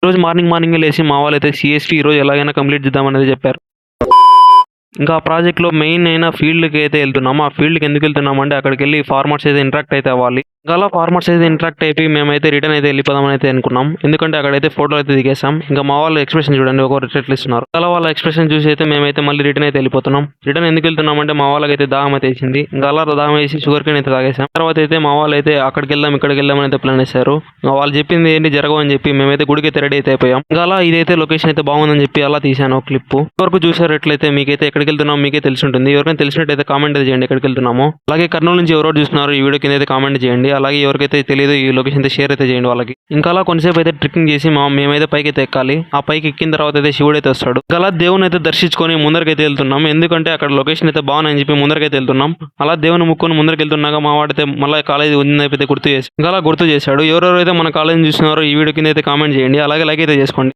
రోజు మార్నింగే లేసి మా వాళ్ళైతే సీఎస్టీ ఈరోజు ఎలాగైనా కంప్లీట్ చేద్దామనేది చెప్పారు. ఇంకా ఆ ప్రాజెక్ట్‌లో మెయిన్ అయిన ఫీల్డ్‌కి అయితే వెళ్తున్నాము. ఆ ఫీల్డ్‌కి ఎందుకు వెళ్తున్నామంటే అక్కడికెళ్ళి ఫార్మర్స్ అయితే ఇంటరాక్ట్ అయితే అవ్వాలి. ఇంకా అలా ఫార్మర్స్ అయితే ఇంటరాక్ట్ అయిపోయి మేమైతే రిటర్న్ అయితే వెళ్ళిపోదామని అయితే అనుకున్నాం. ఎందుకంటే అక్కడైతే ఫోటోలు అయితే దిగేసాం. ఇంకా మా వాళ్ళ ఎక్స్‌ప్రెషన్ చూడండి ఒక్కొక్కరు ఎట్లా ఇస్తున్నారు. అలా వాళ్ళ ఎక్స్‌ప్రెషన్ చూసి అయితే మేమైతే మళ్ళీ రిటర్న్ అయితే వెళ్ళిపోతున్నాం. రిటర్న్ ఎందుకు వెళ్తున్నామంటే మా వాళ్ళకైతే దాహం అయితే వేసింది. ఇంకా అలా దాహం వేసి షుగర్ కేన్ అయితే తాగేసాం. తర్వాత అయితే మా వాళ్ళైతే అక్కడికెళ్దాం ఇక్కడికెళ్దాం అని అయితే ప్లాన్ వేశారు. వాళ్ళు చెప్పింది ఏంటి జరగవని చెప్పి మేమైతే గుడికి అయితే రెడీ అయితే అయిపోయాం. ఇంకా అలా ఇదైతే లొకేషన్ అయితే బాగుందని చెప్పి అలా తీశాను క్లిప్. వరకు చూసారు ఎట్లయితే మీకైతే ఎక్కడికి వెళ్తున్నాం మీకే తెలిసి ఉంటుంది. ఎవరికైనా తెలిసినట్టయితే కామెంట్ అయితే చేయండి ఎక్కడికి వెళ్తున్నామో. అలాగే కర్నూలు నుంచి ఎవరెవరు చూస్తున్నారు ఈ వీడియో కింద అయితే కామెంట్ చేయండి. అలాగే ఎవరికైతే తెలియదు ఈ లొకేషన్ అయితే షేర్ అయితే చేయండి వాళ్ళకి. ఇంకా అలా కొంతసేపు అయితే ట్రెక్కింగ్ చేసి మేమైతే పైకి అయితే ఎక్కాలి. ఆ పైకి ఎక్కిన తర్వాత అయితే శివుడు అయితే వస్తాడు. ఇంకా అలా దేవుని అయితే దర్శించుకొని ముందరకైతే వెళ్తున్నాం. ఎందుకంటే అక్కడ లొకేషన్ అయితే బాగున్నాయని చెప్పి ముందరకైతే వెళ్తున్నాం. అలా దేవుని ముక్కుని ముందరికి వెళ్తున్నాక మా వాడైతే మళ్ళీ కాలేజీ ఉందైతే గుర్తు చేసి ఇంకా అలా గుర్తు చేశాడు. ఎవరెవరైతే మన కాలేజీని చూస్తున్నారో ఈ వీడియో కింద అయితే కామెంట్ చేయండి. అలాగే లైక్ అయితే చేసుకోండి.